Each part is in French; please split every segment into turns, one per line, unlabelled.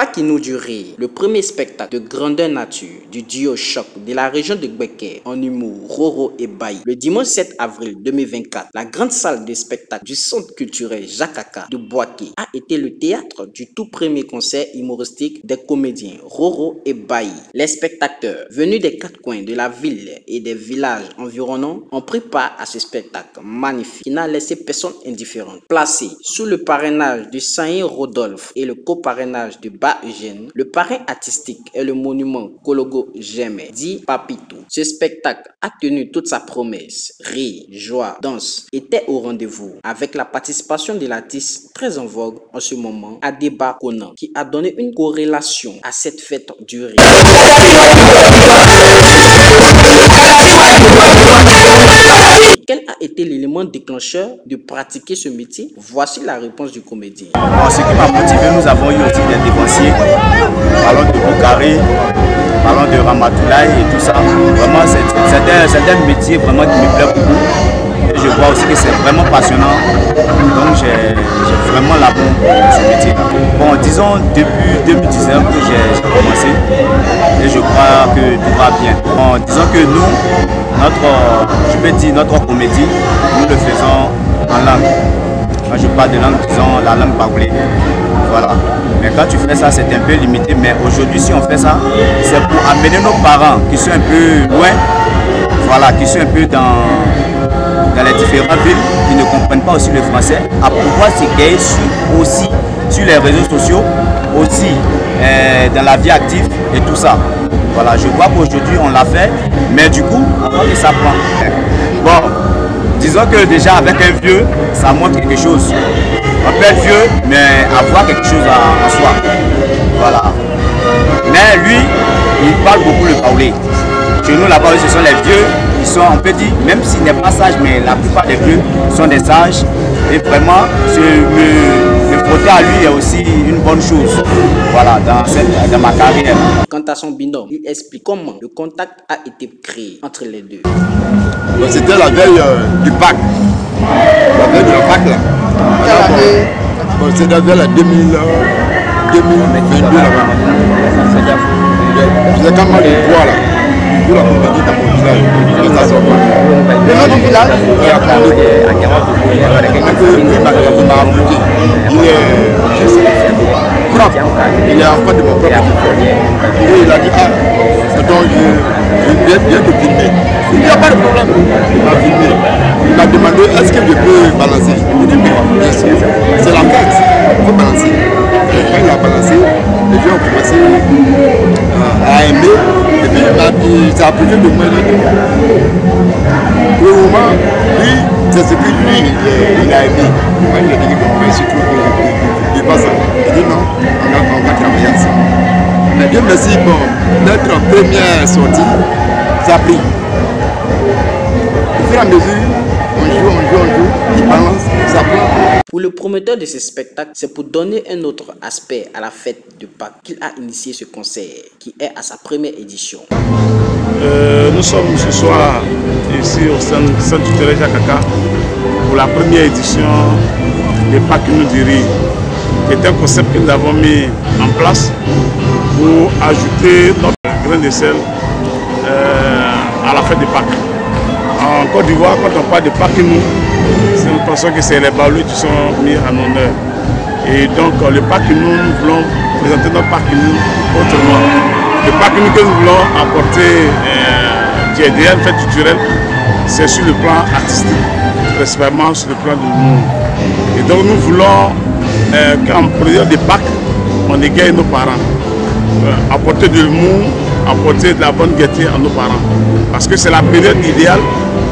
Pakinou du rire, le premier spectacle de grandeur nature du duo Choc de la région de Gbeke en humour, Roro et Bayi. Le dimanche 7 avril 2024, la grande salle de spectacle du centre culturel Jakaka de Boaké a été le théâtre du tout premier concert humoristique des comédiens Roro et Bayi. Les spectateurs venus des quatre coins de la ville et des villages environnants ont pris part à ce spectacle magnifique qui n'a laissé personne indifférent. Placé sous le parrainage du Saint Rodolphe et le coparrainage de Ba Eugène, le parrain artistique est le monument Kologo Gemé, dit Papito. Ce spectacle a tenu toute sa promesse. Rire, joie, danse étaient au rendez-vous avec la participation de l'artiste très en vogue en ce moment, Adeba Konan, qui a donné une corrélation à cette fête du rire. Quel a été l'élément déclencheur de pratiquer ce métier? Voici la réponse du comédien.
Ce qui m'a motivé, nous avons eu aussi des dévanciers. Parlons de Boukari, parlons de Ramatoulaye et tout ça. Vraiment, c'est un métier vraiment qui me plaît beaucoup. Et je vois aussi que c'est vraiment passionnant. Donc j'ai vraiment l'amour pour ce métier. Bon, disons depuis 2019 que j'ai commencé. Et je crois que tout va bien. Bon, disons que nous, notre comédie, nous le faisons en langue. Quand je parle de langue, disons la langue baoulé. Voilà. Mais quand tu fais ça, c'est un peu limité. Mais aujourd'hui, si on fait ça, c'est pour amener nos parents qui sont un peu loin, voilà, qui sont un peu dans les différentes villes, qui ne comprennent pas aussi le français, à pouvoir s'égayer aussi sur les réseaux sociaux, aussi dans la vie active et tout ça. Voilà, je vois qu'aujourd'hui on l'a fait, mais du coup, on voit que ça prend. Bon, disons que déjà avec un vieux, ça montre quelque chose. On peut être vieux, mais avoir quelque chose en soi. Voilà. Mais lui, il parle beaucoup le baoulé. Chez nous, là-bas, ce sont les vieux qui sont, on peut dire, même s'il n'est pas sage, mais la plupart des vieux sont des sages. Et vraiment, me frotter à lui est aussi une bonne chose, voilà, dans ma carrière.
Quant à son binôme, il explique comment le contact a été créé entre les deux.
C'était la veille du Pâques, la veille de la Pâques là. C'était vers la 2022 là-bas. Je faisais quand même du bois là. Pour la comédie dans mon village. Le nom du village, il a appelé. Il est enfant de mon propre. Et il a dit, donc je viens de filmer. Il n'y a pas de problème. Il m'a filmé. Il m'a demandé, est-ce que je peux balancer? Il dit, bien sûr. C'est la fête. Il faut balancer. Et quand il a balancé, les gens ont commencé à aimer. Et puis ça a pris de moi. Pour le moment, lui, c'est ce que lui, il a aimé. Moi, il a dit que surtout il passe. Il dit non, on va travailler ensemble. Mais Dieu merci pour notre première sortie, ça a pris. Au fur et à mesure, on joue, il balance, ça prend.
Pour le promoteur de ce spectacle, c'est pour donner un autre aspect à la fête de Pâques qu'il a initié ce concert, qui est à sa première édition.
Nous sommes ce soir ici au centre culturel Jakaka pour la première édition de Pakinou du rire, qui est un concept que nous avons mis en place pour ajouter notre grain de sel à la fête de Pâques. En Côte d'Ivoire, quand on parle de Pakinou, c'est l'impression que c'est les baoulés qui sont mis en honneur. Et donc le Pakinou, nous voulons présenter notre Pakinou autrement. Le Pakinou que nous voulons apporter, qui est déjà une fête culturelle, c'est sur le plan artistique, principalement sur le plan du monde. Et donc nous voulons qu'en période de Pâques, on égaye nos parents, apporter de l'humour, apporter de la bonne gaieté à nos parents. Parce que c'est la période idéale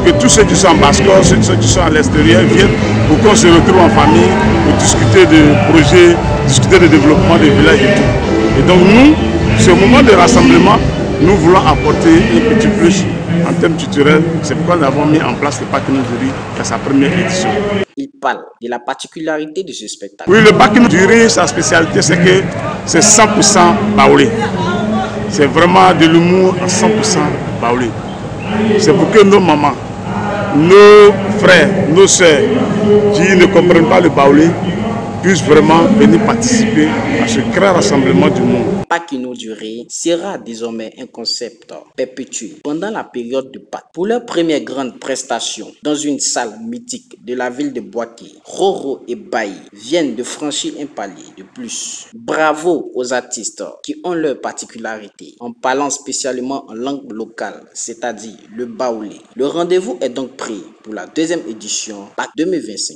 que tous ceux qui sont en Basse-Corse, ceux qui sont à l'extérieur viennent pour qu'on se retrouve en famille, pour discuter de projets, discuter de développement des villages et tout. Et donc nous, ce moment de rassemblement, nous voulons apporter un petit plus en termes culturels. C'est pourquoi nous avons mis en place le Pakinou du rire à sa première édition.
Il parle de la particularité de ce spectacle.
Oui, le Pakinou du rire, sa spécialité, c'est que c'est 100% baoulé. C'est vraiment de l'humour à 100% baoulé. C'est pour que nos mamans, nos frères, nos soeurs qui ne comprennent pas le baoulé puissent vraiment venir participer à ce grand rassemblement du monde.
Pâques inauguré sera désormais un concept perpétué pendant la période de Pâques. Pour leur première grande prestation dans une salle mythique de la ville de Bouaké, Roro et Bailly viennent de franchir un palier de plus. Bravo aux artistes qui ont leur particularité en parlant spécialement en langue locale, c'est-à-dire le baoulé. Le rendez-vous est donc pris pour la deuxième édition Pâques 2025.